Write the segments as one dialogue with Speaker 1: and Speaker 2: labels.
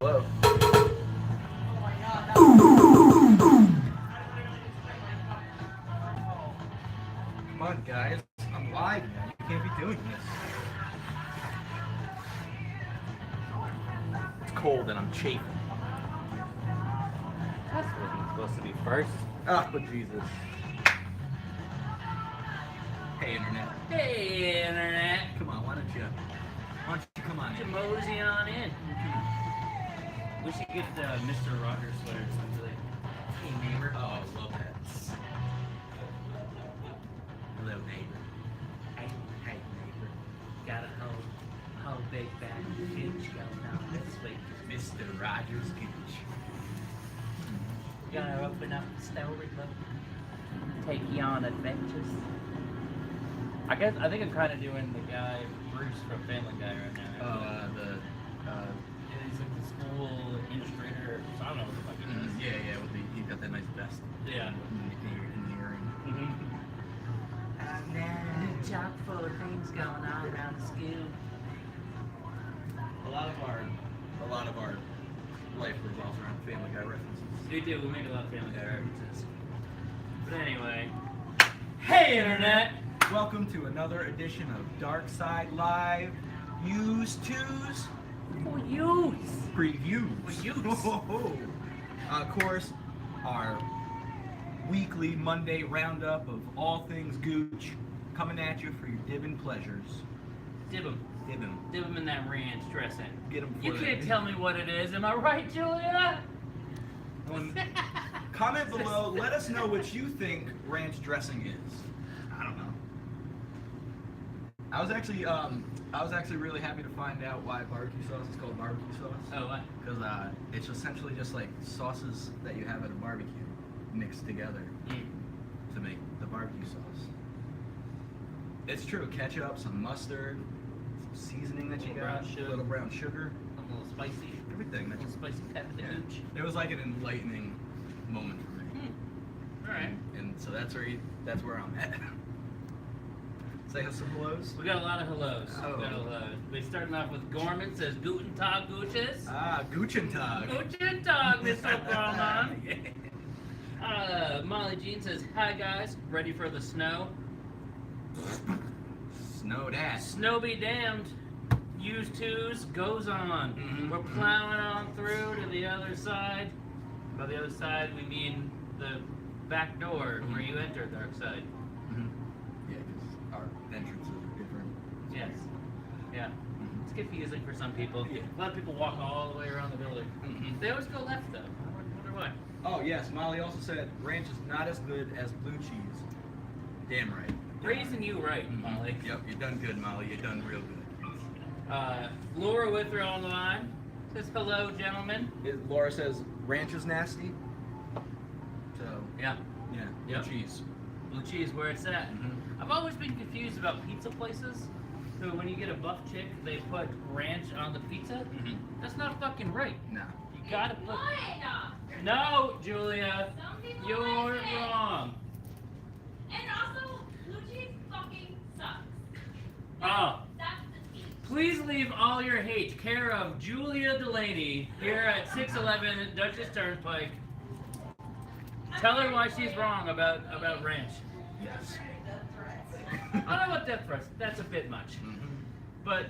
Speaker 1: Hello. Come on, guys. I'm live, man. You can't be doing this. It's cold and I'm chafing.
Speaker 2: That's wasn't supposed to be first.
Speaker 1: Oh, Jesus. Hey, Internet.
Speaker 2: Hey, Internet.
Speaker 1: Come on, why don't you come on in?
Speaker 2: Mosey on in. We should get Mr. Rogers sweater or something like, hey, neighbor.
Speaker 1: Oh, I love that. Hello, neighbor.
Speaker 2: Hey, neighbor. Got a whole big bag of gooch going on this week.
Speaker 1: Mr. Rogers Gooch.
Speaker 2: Gonna open up the storybook. Take you on adventures. I think I'm kind of doing the guy Bruce from Family Guy right now. He's like the school administrator. So I don't know what the fuck he is.
Speaker 1: Yeah, he's got that nice vest.
Speaker 2: Yeah.
Speaker 1: In the earring.
Speaker 2: Now, chock full of things going on around the school.
Speaker 1: A lot of our life revolves around Family Guy references.
Speaker 2: We do. We make a lot of Family Guy references. But anyway, hey, Internet.
Speaker 1: Welcome to another edition of Darkside Live Used Twos
Speaker 2: For use.
Speaker 1: Previews.
Speaker 2: For use.
Speaker 1: Of course, our weekly Monday roundup of all things Gooch coming at you for your dibbing pleasures.
Speaker 2: Dib 'em. Dib 'em in that ranch dressing.
Speaker 1: Get 'em for
Speaker 2: You
Speaker 1: the-
Speaker 2: can't tell me what it is. Am I right, Julia?
Speaker 1: Comment below. Let us know what you think ranch dressing is. I don't know. I was actually really happy to find out why barbecue sauce is called barbecue sauce.
Speaker 2: Oh, what?
Speaker 1: Because it's essentially just like sauces that you have at a barbecue mixed together to make the barbecue sauce. It's true. Ketchup, some mustard, some seasoning that you got, a little brown sugar,
Speaker 2: A little spicy.
Speaker 1: everything.
Speaker 2: A little spicy pepper the gooch.
Speaker 1: It was like an enlightening moment for me.
Speaker 2: Alright.
Speaker 1: And so that's where I'm at. Say some hellos.
Speaker 2: We got a lot of hellos.
Speaker 1: Oh.
Speaker 2: We got a hellos. We're starting off with Gorman says Guten Tag Gooches.
Speaker 1: Guten Tag.
Speaker 2: Guten Tag, Mr. Gorman. Molly Jean says, hi guys, ready for the snow?
Speaker 1: Snow that.
Speaker 2: Snow be damned. Use twos goes on.
Speaker 1: Mhm.
Speaker 2: We're plowing on through to the other side. By the other side, we mean the back door where you enter Darkside.
Speaker 1: Mm-hmm. Yeah, because our entrances are different.
Speaker 2: Yes. Yeah. It's confusing for some people.
Speaker 1: Yeah.
Speaker 2: A lot of people walk all the way around the building.
Speaker 1: Mhm.
Speaker 2: They always go left though. I wonder why.
Speaker 1: Oh yes, Molly also said ranch is not as good as blue cheese. Damn right.
Speaker 2: Raising you right, Molly.
Speaker 1: Yep, you done good, Molly. You done real good.
Speaker 2: Laura Withrow on the line says, hello, gentlemen.
Speaker 1: Laura says ranch is nasty. So
Speaker 2: Yeah.
Speaker 1: yeah,
Speaker 2: Yep.
Speaker 1: blue cheese.
Speaker 2: Blue cheese, where it's at.
Speaker 1: Mhm.
Speaker 2: I've always been confused about pizza places. So when you get a buff chick, they put ranch on the pizza.
Speaker 1: Mhm.
Speaker 2: That's not fucking right.
Speaker 1: Nah.
Speaker 2: You gotta put.
Speaker 3: What?
Speaker 2: No, Julia,
Speaker 3: Some people
Speaker 2: you're
Speaker 3: like it.
Speaker 2: wrong.
Speaker 3: And also, blue cheese fucking sucks.
Speaker 2: Oh.
Speaker 3: That's the tea.
Speaker 2: Please leave all your hate care of Julia Delaney here at 611 Duchess Turnpike. Tell her why she's wrong about ranch.
Speaker 1: Yes.
Speaker 2: I don't know about death threats. That's a bit much. But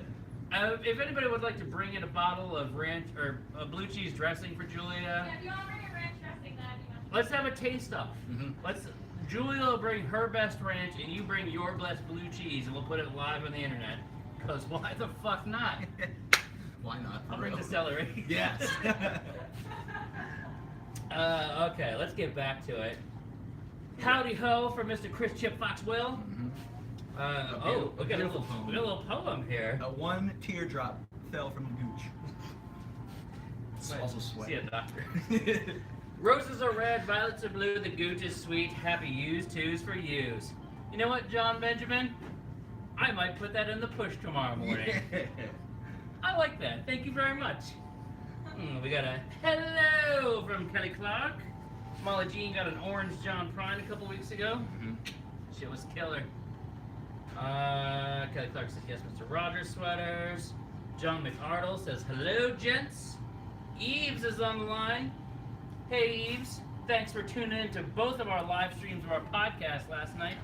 Speaker 2: if anybody would like to bring in a bottle of ranch or blue cheese dressing for Julia,
Speaker 3: Yeah, if you want to bring a ranch dressing, that'd be much
Speaker 2: let's have a taste off.
Speaker 1: Mhm.
Speaker 2: Julia will bring her best ranch and you bring your best blue cheese and we'll put it live on the internet. Because why the fuck not?
Speaker 1: Why not?
Speaker 2: I'll bring the celery.
Speaker 1: Yes.
Speaker 2: Okay, let's get back to it. Howdy ho from Mr. Chris Chip Foxwell.
Speaker 1: Mhm.
Speaker 2: We got a
Speaker 1: beautiful poem.
Speaker 2: little poem here.
Speaker 1: One teardrop fell from the gooch. It's also sweat.
Speaker 2: See a doctor. Roses are red, violets are blue, the gooch is sweet, happy use twos for use. You know what, John Benjamin? I might put that in the push tomorrow morning. I like that. Thank you very much. We got a hello from Kelly Clark. Molly Jean got an orange John Prine a couple weeks ago.
Speaker 1: Mhm.
Speaker 2: Shit was killer. Kelly Clark says yes, Mr. Rogers sweaters. John McArdle says hello, gents. Eves is on the line. Hey, Eves. Thanks for tuning in to both of our live streams of our podcast last night,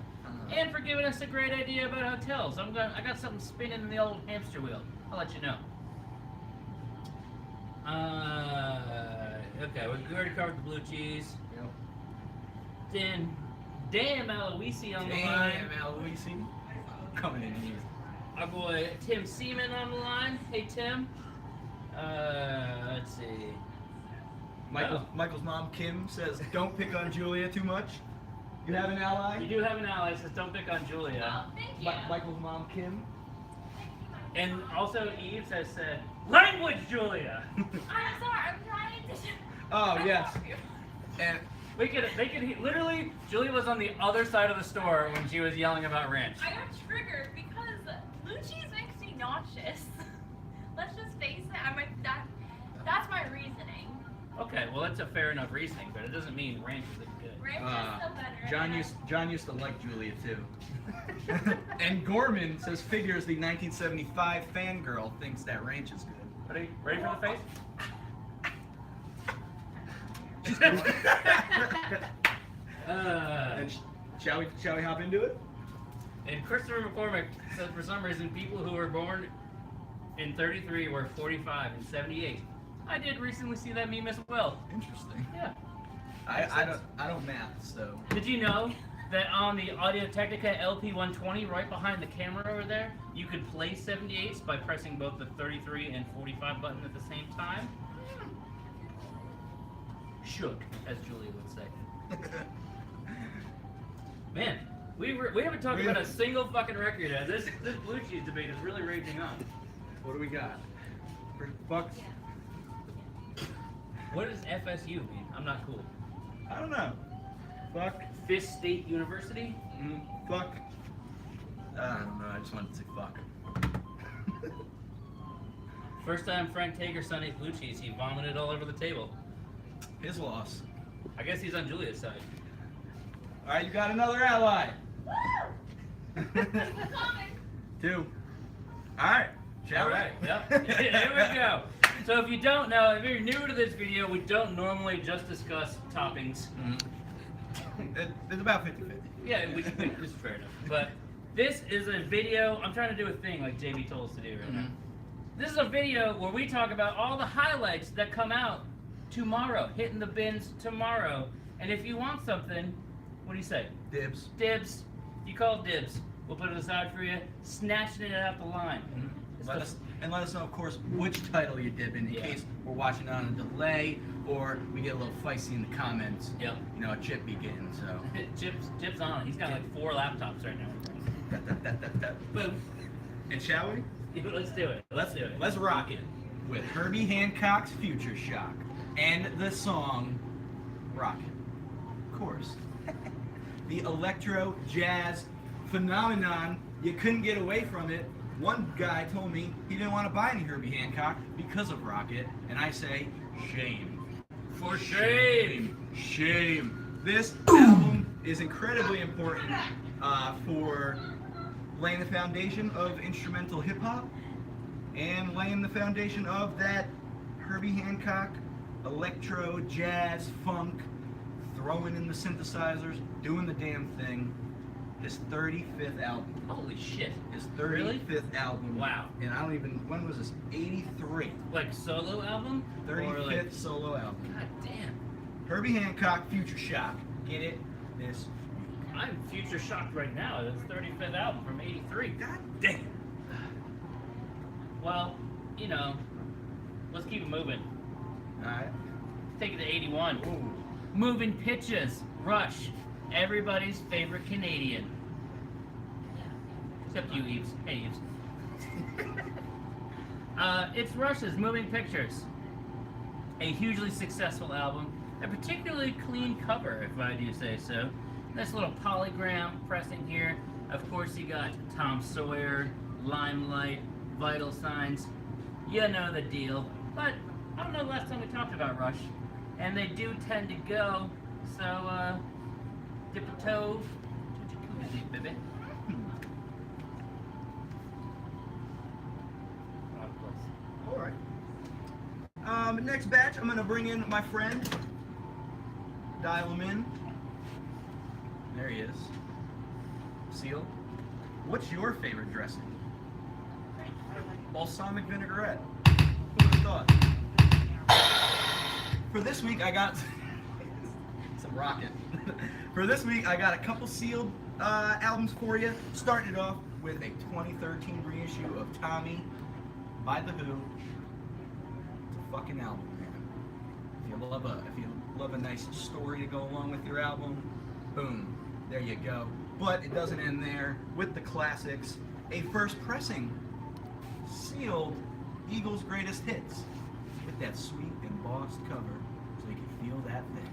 Speaker 2: and for giving us a great idea about hotels. I got something spinning in the old hamster wheel. I'll let you know. Okay, we already covered the blue cheese.
Speaker 1: Yep.
Speaker 2: Then, damn Aloisi on the line.
Speaker 1: Damn, Aloisi. Coming in here.
Speaker 2: Our boy Tim Seaman on the line. Hey, Tim. Let's see.
Speaker 1: Michael's mom, Kim, says, don't pick on Julia too much. You have an ally?
Speaker 2: You do have an ally, says don't pick on Julia.
Speaker 3: Oh, thank you.
Speaker 1: Michael's mom, Kim.
Speaker 2: And also Eves has said, language, Julia!
Speaker 3: I'm sorry, I'm trying to.
Speaker 1: Oh, yes. And
Speaker 2: They could literally, Julia was on the other side of the store when she was yelling about ranch.
Speaker 3: I got triggered because blue cheese makes me nauseous. Let's just face it. That's my reasoning.
Speaker 2: Okay, well that's a fair enough reasoning, but it doesn't mean ranch isn't good.
Speaker 3: Ranch is still better.
Speaker 1: John used to like Julia too. And Gorman says figures the 1975 fangirl thinks that ranch is good.
Speaker 2: Ready for the face?
Speaker 1: And shall we hop into it?
Speaker 2: And Christopher McCormick says for some reason people who were born in 33 were 45 and 78. I did recently see that meme as well.
Speaker 1: Interesting.
Speaker 2: Yeah.
Speaker 1: I don't math, so.
Speaker 2: Did you know that on the Audio-Technica LP120 right behind the camera over there, you could play 78s by pressing both the 33 and 45 button at the same time? Shook, as Julia would say. Man, we haven't talked about a single fucking record yet. This blue cheese debate is really raging on.
Speaker 1: What do we got? Fuck.
Speaker 2: What does FSU mean? I'm not cool.
Speaker 1: I don't know. Fuck.
Speaker 2: Fisk State University?
Speaker 1: Fuck. I don't know. I just wanted to say fuck.
Speaker 2: First time Frank Tagerson ate blue cheese, he vomited all over the table.
Speaker 1: His loss.
Speaker 2: I guess he's on Julia's side.
Speaker 1: All right, you got another ally.
Speaker 3: Woo! Coming.
Speaker 1: 2. All right.
Speaker 2: All right. Yep. Here we go. So if you don't know, if you're new to this video, we don't normally just discuss toppings.
Speaker 1: It's about 50-50.
Speaker 2: Yeah, this is fair enough. But this is a video. I'm trying to do a thing like JB told us to do right now. This is a video where we talk about all the highlights that come out tomorrow, hitting the bins tomorrow. And if you want something, what do you say?
Speaker 1: Dibs.
Speaker 2: Dibs. You call dibs. We'll put it aside for you, snatching it out the line.
Speaker 1: Let us know, of course, which title you dip in case we're watching on a delay or we get a little feisty in the comments.
Speaker 2: Yep.
Speaker 1: You know, a chip begins, so.
Speaker 2: Chip's on. He's got like 4 laptops right now. Boom.
Speaker 1: And shall we?
Speaker 2: Let's do it. Let's do it.
Speaker 1: Let's rock it with Herbie Hancock's Future Shock and the song Rocket. Of course. The electro jazz phenomenon, you couldn't get away from it. One guy told me he didn't want to buy any Herbie Hancock because of Rocket, and I say, shame.
Speaker 2: For shame.
Speaker 1: Shame. This album is incredibly important for laying the foundation of instrumental hip hop and laying the foundation of that Herbie Hancock electro, jazz, funk, throwing in the synthesizers, doing the damn thing. His 35th album.
Speaker 2: Holy shit.
Speaker 1: His 35th album.
Speaker 2: Wow.
Speaker 1: And I don't even, when was this? 83.
Speaker 2: Like solo album?
Speaker 1: 35th
Speaker 2: Or like,
Speaker 1: solo album.
Speaker 2: God damn.
Speaker 1: Herbie Hancock, Future Shock. Get it? This week.
Speaker 2: I'm future shocked right now. It's 35th album from 83.
Speaker 1: God damn.
Speaker 2: Well, you know, let's keep it moving.
Speaker 1: Alright.
Speaker 2: Take it to 81.
Speaker 1: Ooh.
Speaker 2: Moving Pitches. Rush. Everybody's favorite Canadian. Except you, Eves. Hey, Eves. It's Rush's Moving Pictures. A hugely successful album. A particularly clean cover, if I do say so. Nice little polygram pressing here. Of course, you got Tom Sawyer, Limelight, Vital Signs. You know the deal. But I don't know the last time we talked about Rush. And they do tend to go. So, dip a toe to jacuzzi, baby.
Speaker 1: Alright. Next batch, I'm gonna bring in my friend. Dial him in. There he is. Seal. What's your favorite dressing? Balsamic vinaigrette. Who would have thought? For this week, I got some rocket. For this week, I got a couple sealed albums for you. Starting it off with a 2013 reissue of Tommy by The Who. It's a fucking album, man. If you love a nice story to go along with your album, boom, there you go. But it doesn't end there. With the classics, a first pressing sealed Eagles' Greatest Hits with that sweet embossed cover, so you can feel that thing,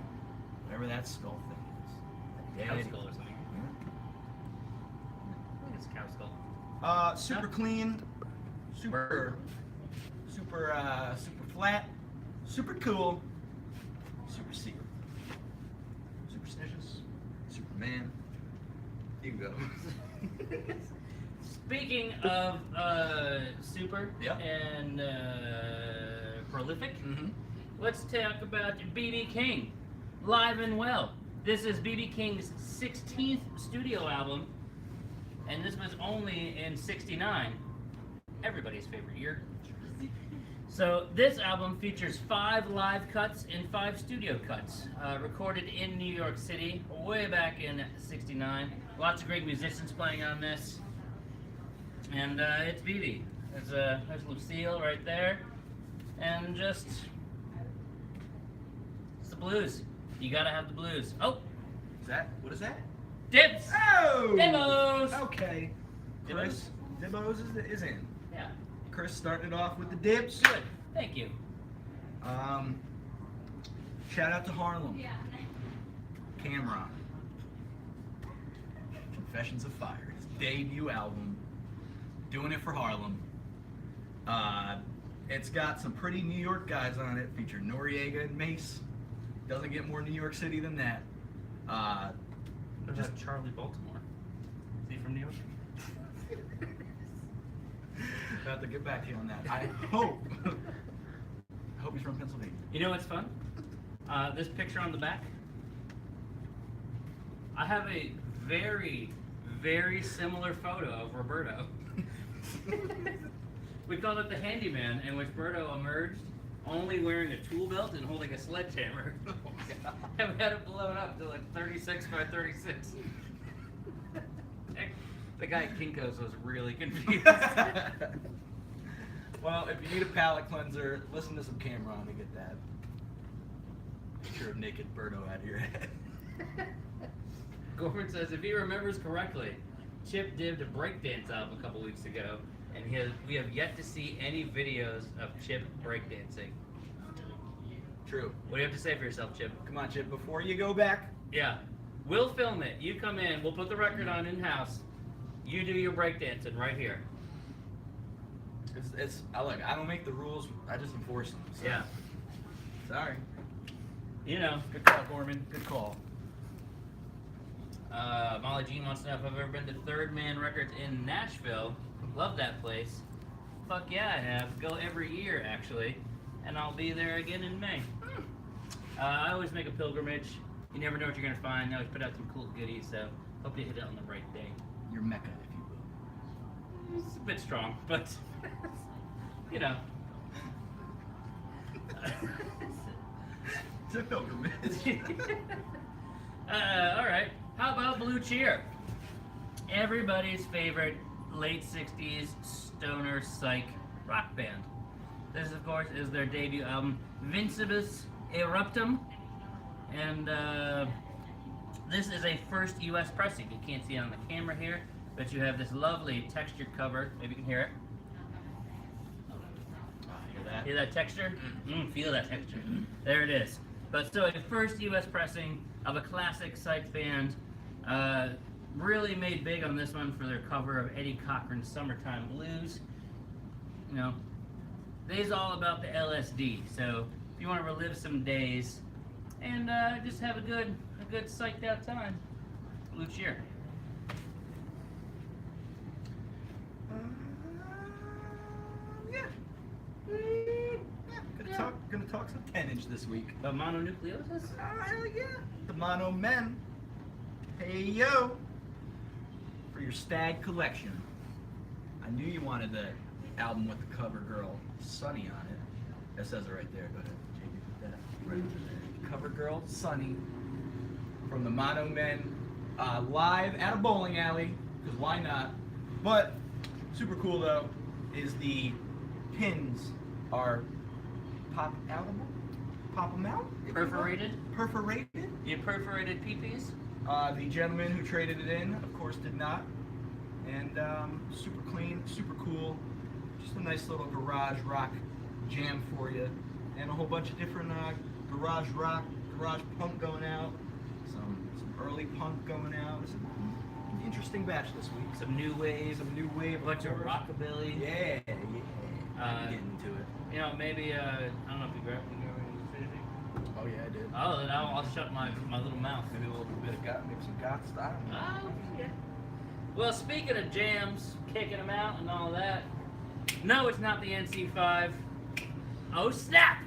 Speaker 1: whatever that skull thing is.
Speaker 2: Cow
Speaker 1: Daddy.
Speaker 2: skull or something.
Speaker 1: Yeah.
Speaker 2: I think it's a cow skull.
Speaker 1: Super clean, super flat, super cool, super secret, superstitious, Superman. You go.
Speaker 2: Speaking of super
Speaker 1: Yep.
Speaker 2: and prolific,
Speaker 1: Mm-hmm.
Speaker 2: let's talk about B.B. King, live and well. This is B.B. King's 16th studio album, and this was only in '69, everybody's favorite year. So this album features 5 live cuts and 5 studio cuts, recorded in New York City way back in '69. Lots of great musicians playing on this, and it's BB. There's Lucille right there, and just it's the blues. You gotta have the blues. Oh,
Speaker 1: What is that?
Speaker 2: Dibs!
Speaker 1: Oh!
Speaker 2: Dibos!
Speaker 1: Okay. Chris, Dibos is in.
Speaker 2: Yeah,
Speaker 1: Chris started off with the dips.
Speaker 2: good. Thank you.
Speaker 1: Shout out to Harlem.
Speaker 3: Yeah.
Speaker 1: Cameron. Confessions of Fire. His debut album. Doing it for Harlem. It's got some pretty New York guys on it. Featured Noriega and Mace. Doesn't get more New York City than that.
Speaker 2: What about Charlie Baltimore? Is he from New York?
Speaker 1: I'll have to get back to you on that. I hope he's from Pennsylvania.
Speaker 2: You know what's fun? This picture on the back. I have a very, very similar photo of Roberto. We called it the handyman, in which Berto emerged only wearing a tool belt and holding a sledgehammer. And we had it blown up to like 36 by 36. The guy at Kinko's was really confused.
Speaker 1: Well, if you need a palate cleanser, listen to some Cameron to get that picture of naked Berto out of your head.
Speaker 2: Gordon says, if he remembers correctly, Chip did a breakdance album a couple weeks ago, and we have yet to see any videos of Chip breakdancing.
Speaker 1: True.
Speaker 2: What do you have to say for yourself, Chip?
Speaker 1: Come on, Chip, before you go back.
Speaker 2: Yeah. We'll film it. You come in. We'll put the record on in-house. You do your breakdancing right here.
Speaker 1: Look, I don't make the rules, I just enforce them. So.
Speaker 2: Yeah.
Speaker 1: Sorry.
Speaker 2: You know.
Speaker 1: Good call, Gorman. Good call.
Speaker 2: Molly Jean wants to know if I've ever been to Third Man Records in Nashville. Love that place. Fuck yeah, I have. Go every year, actually. And I'll be there again in May. I always make a pilgrimage. You never know what you're going to find. I always put out some cool goodies, so hope you hit it on the right day.
Speaker 1: Your Mecca, if you will.
Speaker 2: It's a bit strong, but, you know.
Speaker 1: It's a pilgrimage.
Speaker 2: Alright. How about Blue Cheer? Everybody's favorite late 60s stoner psych rock band. This, of course, is their debut album, Vincibus Eruptum. And this is a first US pressing. You can't see it on the camera here, but you have this lovely textured cover. Maybe you can hear it.
Speaker 1: Hear that?
Speaker 2: Hear that texture? Feel that texture. There it is. But so, a first US pressing of a classic psych band. Really made big on this one for their cover of Eddie Cochran's Summertime Blues. You know, they's all about the LSD. So if you want to relive some days and just have a good psyched out time, Blue Cheer.
Speaker 1: Yeah. Gonna talk some 10-inch this week.
Speaker 2: The mononucleosis?
Speaker 1: Hell yeah. The Mono Men. Hey yo. For your Stag collection. I knew you wanted the album with the cover girl Sunny on it. That says it right there. Go ahead, JB, put that right there. Cover girl Sunny from the Mono Men, live at a bowling alley, because why not? But super cool though is the pins are pop-outable? Pop them out?
Speaker 2: Perforated?
Speaker 1: Perforated?
Speaker 2: You perforated peepees?
Speaker 1: The gentleman who traded it in, of course, did not. And super clean, super cool. Just a nice little garage rock jam for you. And a whole bunch of different garage rock, garage punk going out. Some early punk going out. It's an interesting batch this week.
Speaker 2: Some new wave.
Speaker 1: Some new wave.
Speaker 2: A bunch of
Speaker 1: course.
Speaker 2: rockabilly.
Speaker 1: Yeah. Get into it.
Speaker 2: You know, maybe, I don't know if you grabbed anything.
Speaker 1: Oh yeah, I did.
Speaker 2: Oh, then I'll shut my little mouth.
Speaker 1: Maybe a little bit of maybe some gots. I don't know.
Speaker 2: Oh, yeah. Well, speaking of jams, kicking them out and all that, no, it's not the NC5. Oh, snap!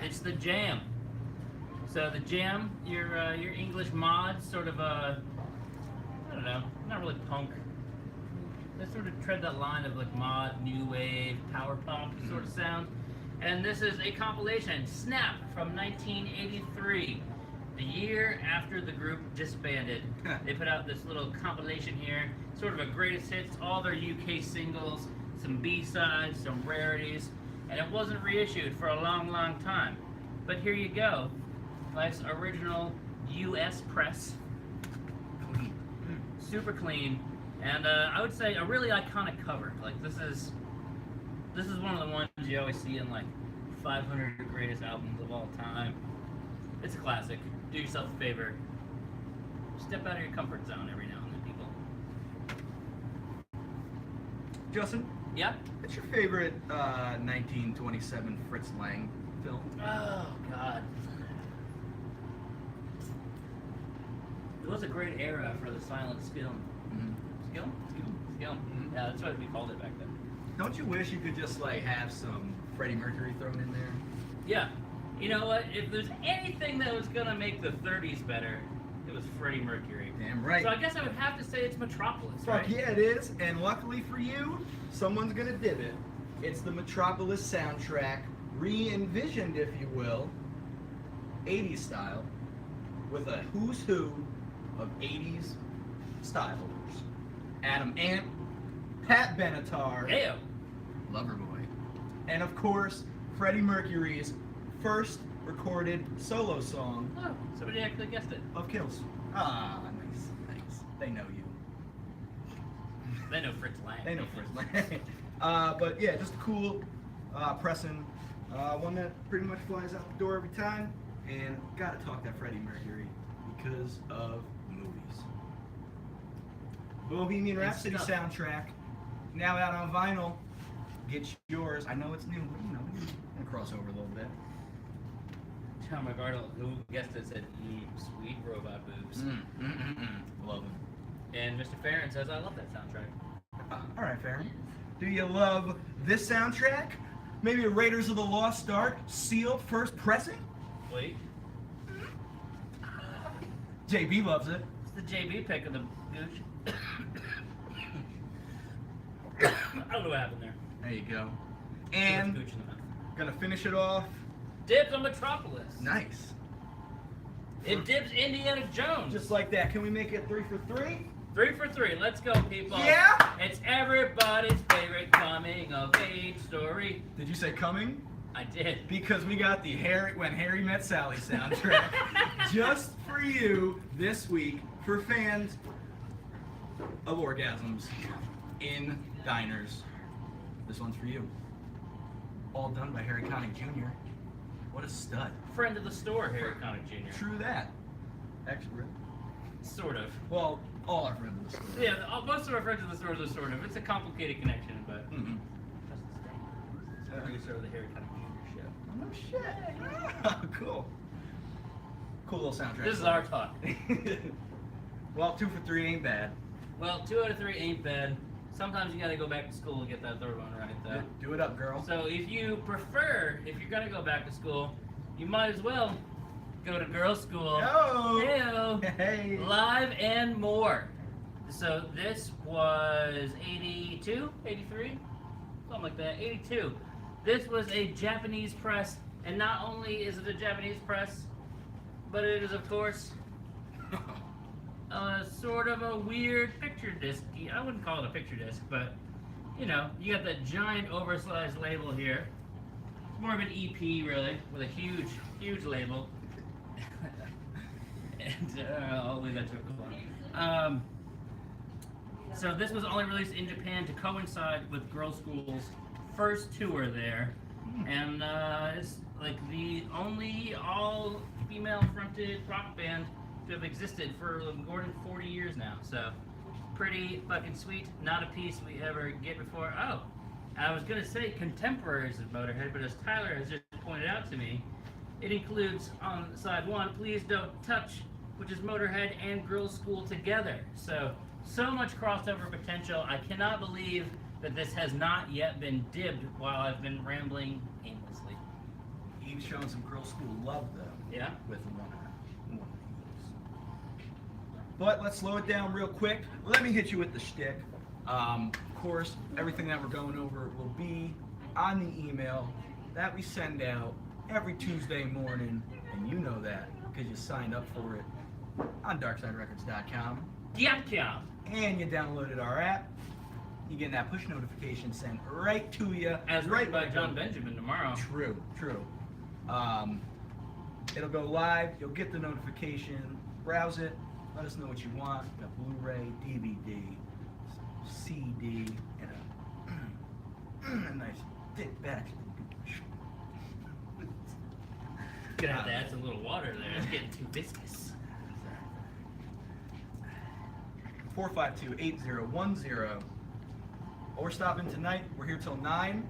Speaker 2: It's the Jam. So the Jam, your English mod, sort of I don't know, not really punk. They sort of tread that line of like mod, new wave, power pop sort of sound. And this is a compilation, Snap, from 1983. The year after the group disbanded. They put out this little compilation here, sort of a greatest hits, all their UK singles, some B-sides, some rarities, and it wasn't reissued for a long, long time. But here you go. Nice original US press.
Speaker 1: Clean.
Speaker 2: Super clean. And I would say a really iconic cover. Like this is one of the ones you always see in like 500 greatest albums of all time. It's a classic. Do yourself a favor. Step out of your comfort zone every now and then, people.
Speaker 1: Justin,
Speaker 2: Yeah?
Speaker 1: what's your favorite 1927 Fritz Lang film?
Speaker 2: Oh, God. It was a great era for the silent film. Skill? Skill.
Speaker 1: Mhm.
Speaker 2: Yeah, that's what we called it back then.
Speaker 1: Don't you wish you could just like have some Freddie Mercury thrown in there?
Speaker 2: Yeah. You know what? If there's anything that was gonna make the 30s better, it was Freddie Mercury.
Speaker 1: Damn right.
Speaker 2: So I guess I would have to say it's Metropolis,
Speaker 1: Fuck
Speaker 2: right?
Speaker 1: yeah, it is. And luckily for you, someone's gonna dib it. It's the Metropolis soundtrack, re-envisioned, if you will, 80s style, with a who's who of 80s stylers. Adam Ant, Pat Benatar,
Speaker 2: Heyo.
Speaker 1: Loverboy, and of course, Freddie Mercury's first recorded solo song
Speaker 2: Oh, somebody actually guessed it.
Speaker 1: of Kills. Ah, nice. They know you.
Speaker 2: They know Fritz Lang.
Speaker 1: They know Fritz Lang. But yeah, just a cool pressing. One that pretty much flies out the door every time. And gotta talk that Freddie Mercury because of movies. Bohemian
Speaker 2: And
Speaker 1: Rhapsody
Speaker 2: stuff.
Speaker 1: soundtrack, now out on vinyl. Get yours. I know it's new, but you know, we're gonna cross over a little bit.
Speaker 2: John McArdle, who guessed it, said, sweet robot boobs.
Speaker 1: Love them.
Speaker 2: And Mr. Farron says, I love that soundtrack.
Speaker 1: All right, Farron. Do you love this soundtrack? Maybe a Raiders of the Lost Ark sealed first pressing?
Speaker 2: Wait,
Speaker 1: JB loves it.
Speaker 2: it's the JB pick of the gooch. I don't know what happened there.
Speaker 1: There you go.
Speaker 2: Too
Speaker 1: And
Speaker 2: much gooch in the mouth.
Speaker 1: gonna finish it off.
Speaker 2: Dibs on Metropolis.
Speaker 1: Nice.
Speaker 2: It dibs Indiana Jones.
Speaker 1: Just like that. Can we make it 3 for 3?
Speaker 2: 3 for 3. Let's go, people.
Speaker 1: Yeah?
Speaker 2: It's everybody's favorite coming of age story.
Speaker 1: Did you say coming?
Speaker 2: I did.
Speaker 1: Because we got the When Harry Met Sally soundtrack just for you this week for fans of orgasms in diners. This one's for you. All done by Harry Connick Jr. What a stud.
Speaker 2: Friend of the store, Harry Connick Jr.
Speaker 1: True that. Actually, really.
Speaker 2: Sort of.
Speaker 1: Well, all our friends of the store.
Speaker 2: Yeah, most of our friends of the store are sort of. It's a complicated connection, but.
Speaker 1: Mm-hmm.
Speaker 2: Just the producer of the Harry Connick Jr. show.
Speaker 1: No shit. Cool. Cool little soundtrack.
Speaker 2: This is our talk.
Speaker 1: Well, 2 for 3 ain't bad.
Speaker 2: Well, 2 out of 3 ain't bad. Sometimes you gotta go back to school and get that third one right, though.
Speaker 1: Do it up, girl.
Speaker 2: So if you prefer, if you're gonna go back to school, you might as well go to girls' school.
Speaker 1: Oh!
Speaker 2: Heyo.
Speaker 1: Hey!
Speaker 2: Live and more. So this was 82, 83, something like that, 82. This was a Japanese press, and not only is it a Japanese press, but it is, of course, sort of a weird picture disc. I wouldn't call it a picture disc, but you know, you got that giant oversized label here. It's more of an EP, really, with a huge, huge label. And I'll leave that to a so this was only released in Japan to coincide with Girls' School's first tour there, and it's like the only all-female fronted rock band to have existed for more than 40 years now. So pretty fucking sweet. Not a piece we ever get before. Oh, I was gonna say contemporaries of Motorhead, but as Tyler has just pointed out to me, it includes on side one, Please Don't Touch, which is Motorhead and Girls' School together. So much crossover potential. I cannot believe that this has not yet been dibbed while I've been rambling aimlessly.
Speaker 1: You've shown some Girls' School love, though.
Speaker 2: Yeah?
Speaker 1: With one of these. But let's slow it down real quick. Let me hit you with the shtick. Of course, everything that we're going over will be on the email that we send out every Tuesday morning, and you know that because you signed up for it on DarksideRecords.com.
Speaker 2: Yeah.
Speaker 1: And you downloaded our app. You get that push notification sent right to you.
Speaker 2: As written by John Benjamin tomorrow.
Speaker 1: True. It'll go live. You'll get the notification. Browse it. Let us know what you want. We got Blu-ray, DVD, CD, and a nice thick batch.
Speaker 2: Gonna have to add some little water there. It's getting too viscous.
Speaker 1: 452-8010. Or stop in tonight. We're here till 9.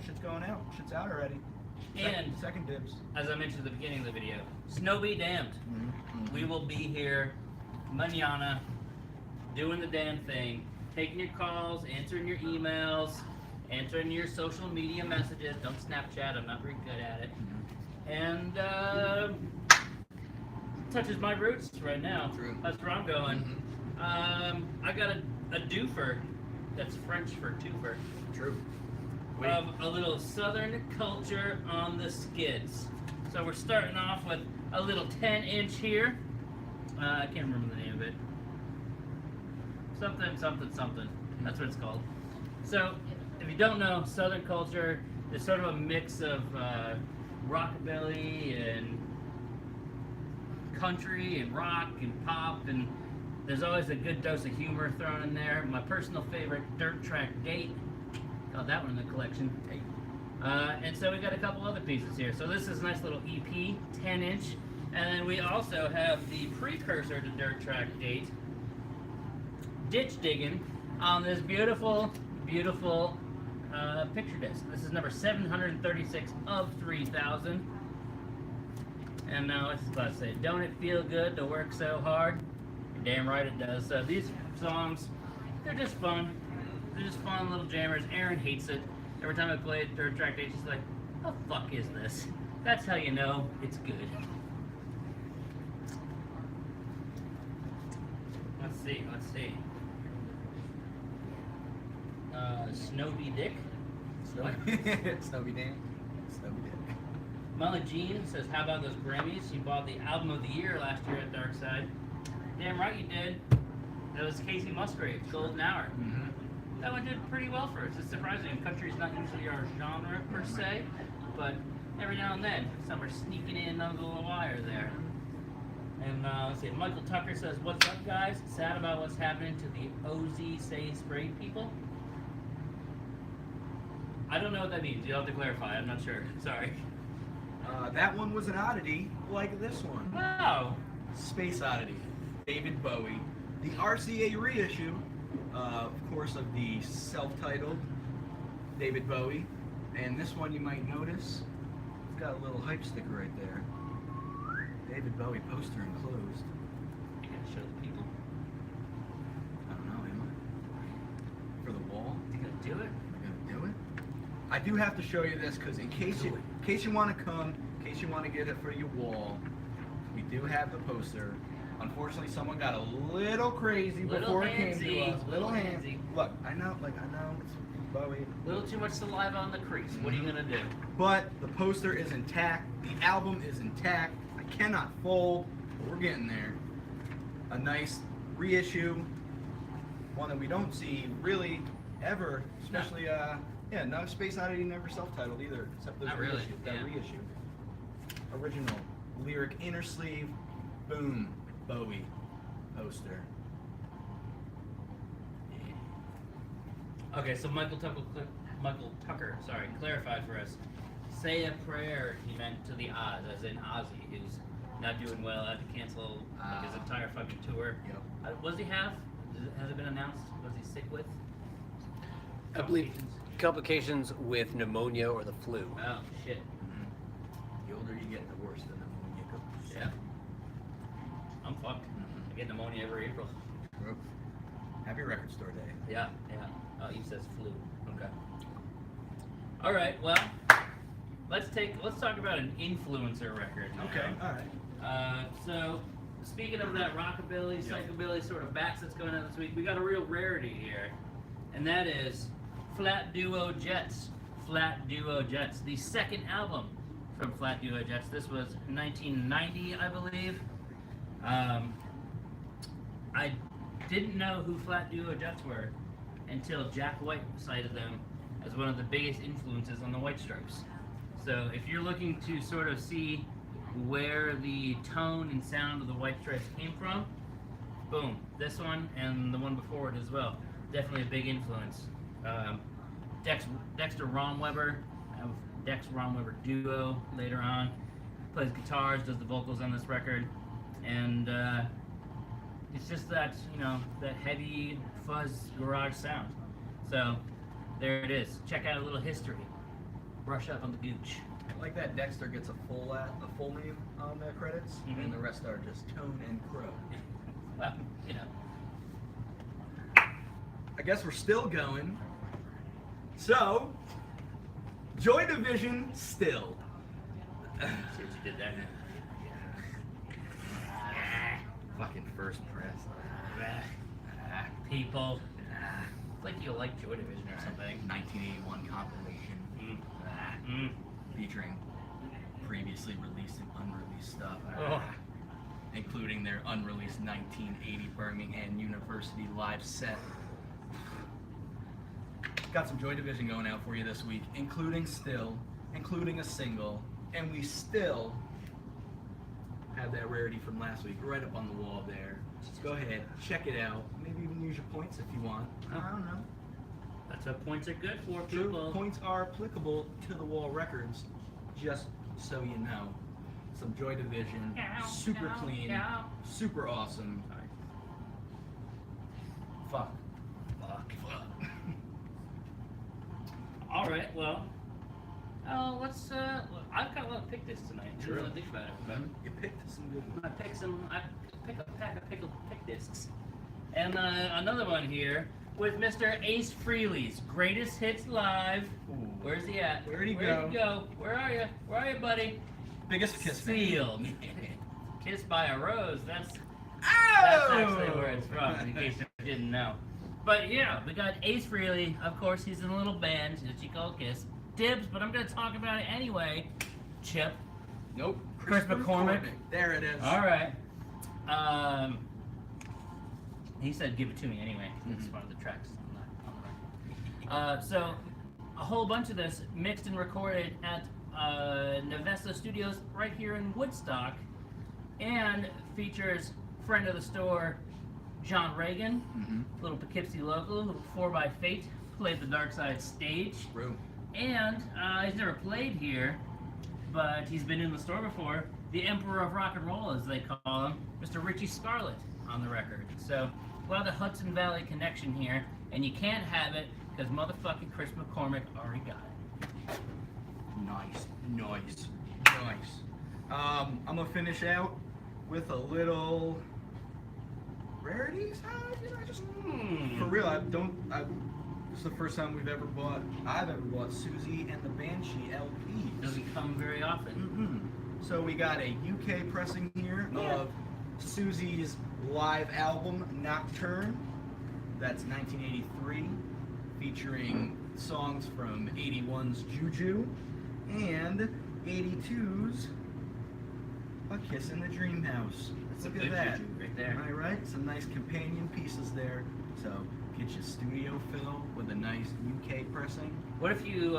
Speaker 1: Shit's going out. Shit's out already.
Speaker 2: And
Speaker 1: second dibs.
Speaker 2: As I mentioned at the beginning of the video, snow be damned.
Speaker 1: Mm-hmm.
Speaker 2: We will be here mañana doing the damn thing, taking your calls, answering your emails, answering your social media messages. Don't Snapchat, I'm not very good at it. And touches my roots right now.
Speaker 1: True.
Speaker 2: That's where I'm going. I got a doofer, that's French for twofer.
Speaker 1: True.
Speaker 2: Of a little southern culture on the skids. So we're starting off with a little 10-inch here. I can't remember the name of it. Something. That's what it's called. So if you don't know, southern culture is sort of a mix of rockabilly and country and rock and pop, and there's always a good dose of humor thrown in there. My personal favorite, Dirt Track Date. Got that one in the collection. And so we got a couple other pieces here. So this is a nice little EP, 10-inch. And then we also have the precursor to Dirt Track Date, Ditch Digging, on this beautiful, beautiful picture disc. This is number 736 of 3,000. And now it's about to say, don't it feel good to work so hard? You're damn right it does. So these songs, they're just fun. They're just fun little jammers. Aaron hates it. Every time I play Third Track Date, she's like, "What the fuck is this?" That's how you know it's good. Let's see. Snowy Dick.
Speaker 1: Snowy Dan. Snowy Dick.
Speaker 2: Molly Jean says, "How about those Grammys? You bought the album of the year last year at Darkside." Damn right you did. That was Casey Musgraves, Golden Hour. That one did pretty well for us. It's surprising. Country's not usually our genre per se, but every now and then, some are sneaking in under the wire there. And let's see, Michael Tucker says, "What's up, guys? Sad about what's happening to the OZ Say Spray people." I don't know what that means. You'll have to clarify. I'm not sure. Sorry.
Speaker 1: That one was an oddity, like this one.
Speaker 2: Wow.
Speaker 1: Space Oddity. David Bowie. The RCA reissue, of course, of the self-titled David Bowie. And this one you might notice, it's got a little hype sticker right there. David Bowie poster enclosed.
Speaker 2: You gotta show the people.
Speaker 1: I don't know, am I? wall.
Speaker 2: You gonna do it?
Speaker 1: Am I gonna do it? I do have to show you this because in case you want to come, in case you want to get it for your wall, we do have the poster. Unfortunately, someone got a little crazy before it came to us. Little handsy. Look, I know it's Bowie.
Speaker 2: A little too much saliva on the crease. What are you gonna do?
Speaker 1: But the poster is intact. The album is intact. I cannot fold. But we're getting there. A nice reissue, one that we don't see really ever, especially no Space Oddity never self-titled either, except those
Speaker 2: Not really,
Speaker 1: reissue, that
Speaker 2: yeah.
Speaker 1: reissue. Original lyric inner sleeve, boom, Bowie poster.
Speaker 2: Okay, so Michael Tucker, clarified for us. Say a prayer, he meant to the Oz, as in Ozzy, who's not doing well, had to cancel his entire fucking tour.
Speaker 1: Yep.
Speaker 2: What does he have? Has it been announced? What is he sick with?
Speaker 4: I believe complications with pneumonia or the flu.
Speaker 2: Oh, shit.
Speaker 1: The older you get, the worse the pneumonia goes.
Speaker 2: Yeah. I'm fucked. I get pneumonia every April.
Speaker 1: Happy record store day.
Speaker 2: Yeah. Oh, he says flu. Okay. All right. Well, let's talk about an influencer record.
Speaker 1: Okay. All right.
Speaker 2: So speaking of that rockabilly, psychobilly sort of bats that's going on this week, we got a real rarity here, and that is Flat Duo Jets. Flat Duo Jets, the second album from Flat Duo Jets. This was 1990, I believe. I didn't know who Flat Duo Jets were until Jack White cited them as one of the biggest influences on the White Stripes. So if you're looking to sort of see where the tone and sound of the White Stripes came from, boom, this one and the one before it as well. Definitely a big influence. Dexter Romweber, Dex Romweber duo later on, plays guitars, does the vocals on this record, and it's just that, that heavy fuzz garage sound. So there it is. Check out a little history. Brush up on the gooch.
Speaker 1: I like that Dexter gets a full name on the credits, and the rest are just Tone and Crow.
Speaker 2: Well,
Speaker 1: I guess we're still going. So, Joy Division still.
Speaker 2: See what you did there?
Speaker 1: Fucking first press.
Speaker 2: People. It's like you like Joy Division or something.
Speaker 1: 1981 compilation. Featuring previously released and unreleased stuff. Including their unreleased 1980 Birmingham University live set. Got some Joy Division going out for you this week, including a single, and we still have that rarity from last week right up on the wall there. Just go ahead, check it out. Maybe even use your points if you want. I don't know.
Speaker 2: That's what points are good for,
Speaker 1: True,
Speaker 2: people.
Speaker 1: points are applicable to the wall records, just so you know. Some Joy Division, super clean, super awesome. Fuck.
Speaker 2: All right, well, let's. I've got a lot of pick this tonight. Didn't really think about it. But
Speaker 1: You picked some good ones.
Speaker 2: I pick a pack of pickled pick discs, and another one here with Mr. Ace Frehley's Greatest Hits Live.
Speaker 1: Ooh.
Speaker 2: Where's he at?
Speaker 1: Where'd he
Speaker 2: Where'd he go? Where are you? Where are you, buddy?
Speaker 1: Biggest Kiss fan.
Speaker 2: Sealed. Kissed by a Rose. That's
Speaker 1: Oh!
Speaker 2: actually where it's from, in case you didn't know. But yeah, we got Ace Frehley. Of course, he's in a little band that you call Kiss. Dibs, but I'm going to talk about it anyway. Chip.
Speaker 1: Nope.
Speaker 2: Chris McCormick.
Speaker 1: There it is.
Speaker 2: All right. He said give it to me anyway. It's one of the tracks on the record. So, a whole bunch of this mixed and recorded at Navessa Studios right here in Woodstock, and features friend of the store John Reagan, little Poughkeepsie local, little 4x Fate, played the Darkside stage.
Speaker 1: True.
Speaker 2: And he's never played here, but he's been in the store before. The Emperor of Rock and Roll, as they call him, Mr. Richie Scarlett on the record. So, a lot of the Hudson Valley connection here, and you can't have it because motherfucking Chris McCormick already got it.
Speaker 1: Nice. I'm gonna finish out with a little rarities. For real, This is the first time I've ever bought Susie and the Banshee LP.
Speaker 2: Doesn't come very often.
Speaker 1: So we got a UK pressing here of Susie's live album Nocturne. That's 1983, featuring songs from 81's Juju and 82's A Kiss in the Dream House. Look at
Speaker 2: Good
Speaker 1: that.
Speaker 2: juju right there.
Speaker 1: Am I right? Some nice companion pieces there. So get your studio fill with a nice UK pressing.
Speaker 2: What if you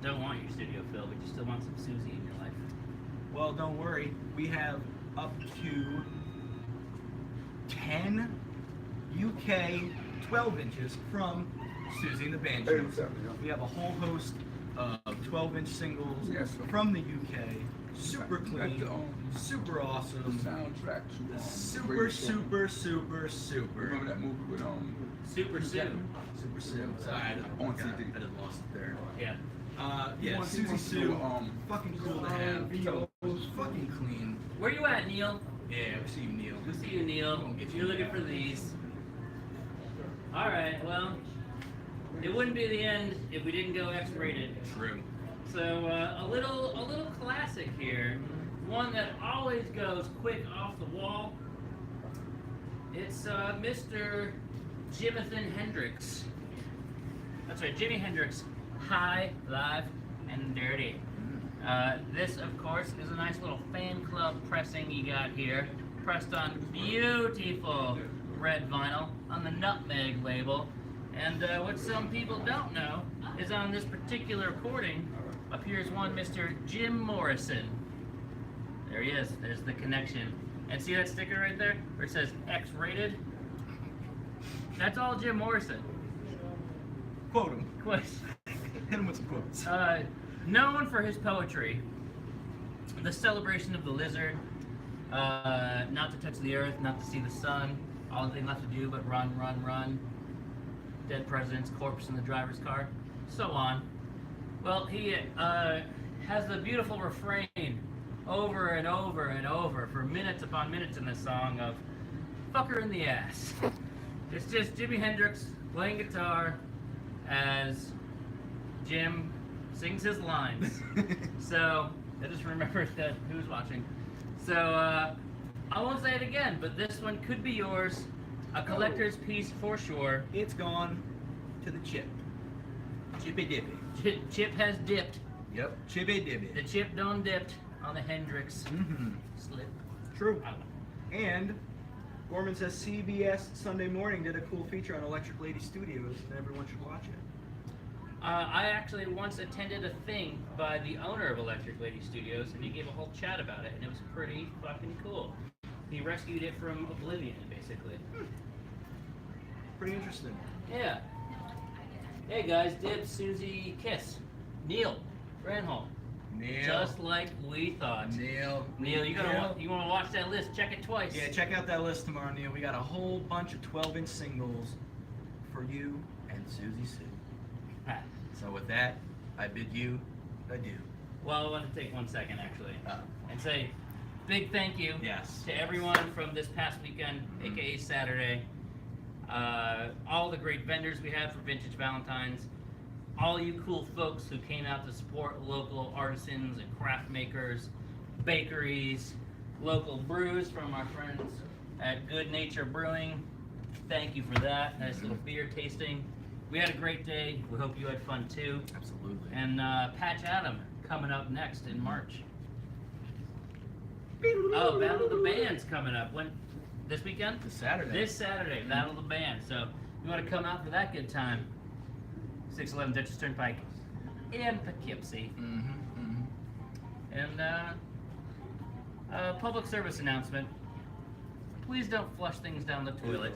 Speaker 2: don't want your studio fill, but you still want some Susie in your life?
Speaker 1: Well, don't worry. We have up to 10 UK 12 inches from Susie and the Banshee. We have a whole host of 12-inch singles from the UK. Super clean, super awesome,
Speaker 5: soundtrack to
Speaker 1: super, super, super, super.
Speaker 5: Remember that movie with
Speaker 2: Super Sue.
Speaker 1: Super Sue. Sorry, I just lost it there.
Speaker 2: Yeah.
Speaker 1: Yeah, Susie Sue, fucking cool to have. Fucking clean.
Speaker 2: Where you at, Neil?
Speaker 1: Yeah, we see you, Neil.
Speaker 2: We see you, Neil. If you're looking for these. All right. Well, it wouldn't be the end if we didn't go X-rated.
Speaker 1: True.
Speaker 2: So a little classic here, one that always goes quick off the wall. It's Mr. Jimathan Hendrix. That's right, Jimi Hendrix, High, Live, and Dirty. This, of course, is a nice little fan club pressing you got here, pressed on beautiful red vinyl on the Nutmeg label. And what some people don't know is on this particular recording appears one Mr. Jim Morrison. There he is. There's the connection. And see that sticker right there where it says X-rated? That's all Jim Morrison.
Speaker 1: Quote him.
Speaker 2: Quotes.
Speaker 1: Hit him with some quotes.
Speaker 2: Known for his poetry, the celebration of the lizard, not to touch the earth, not to see the sun, all the thing left to do but run, run, run, dead president's corpse in the driver's car, so on. Well, he has the beautiful refrain over and over and over for minutes upon minutes in this song of "fuck her in the ass." It's just Jimi Hendrix playing guitar as Jim sings his lines. So I just remembered that who's watching. So I won't say it again, but this one could be yours. A collector's piece for sure.
Speaker 1: It's gone to the chip. Chippy dippy.
Speaker 2: Chip has dipped.
Speaker 1: Yep, chippy dippy.
Speaker 2: The chip done dipped on the Hendrix slip.
Speaker 1: True.
Speaker 2: I don't know.
Speaker 1: And Gorman says CBS Sunday Morning did a cool feature on Electric Lady Studios, and everyone should watch it.
Speaker 2: I actually once attended a thing by the owner of Electric Lady Studios, and he gave a whole chat about it, and it was pretty fucking cool. He rescued it from oblivion, basically.
Speaker 1: Pretty interesting.
Speaker 2: Yeah. Hey guys, Dibs, Susie, Kiss, Neil, Granholm.
Speaker 1: Neil.
Speaker 2: Just like we thought.
Speaker 1: Neil,
Speaker 2: Neil, you want to watch that list? Check it twice.
Speaker 1: Yeah, check out that list tomorrow, Neil. We got a whole bunch of 12-inch singles for you and Susie Sue.
Speaker 2: Ah.
Speaker 1: So with that, I bid you adieu.
Speaker 2: Well, I want to take 1 second actually and say big thank you
Speaker 1: Yes.
Speaker 2: to everyone from this past weekend, aka Saturday. All the great vendors we had for Vintage Valentines. All you cool folks who came out to support local artisans and craft makers, bakeries, local brews from our friends at Good Nature Brewing. Thank you for that. Nice little beer tasting. We had a great day. We hope you had fun too.
Speaker 1: Absolutely.
Speaker 2: And Patch Adam coming up next in March. Oh, Battle of the Bands coming up. When? This weekend?
Speaker 1: This Saturday.
Speaker 2: This Saturday, Battle of the Bands. So you want to come out for that good time? 611 Dutchess Turnpike in Poughkeepsie. And public service announcement. Please don't flush things down the toilet.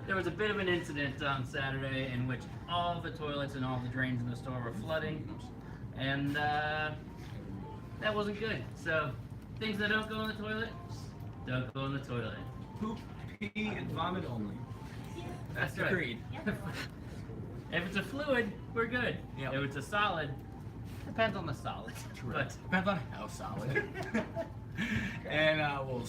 Speaker 2: There was a bit of an incident on Saturday in which all the toilets and all the drains in the store were flooding. And that wasn't good. So things that don't go in the toilet, don't go in the toilet.
Speaker 1: Poop, pee, and vomit only. That's the
Speaker 2: right.
Speaker 1: creed.
Speaker 2: If it's a fluid, we're good.
Speaker 1: Yep.
Speaker 2: If it's a solid, depends on the solid.
Speaker 1: True.
Speaker 2: But
Speaker 1: Depends on how solid. And we'll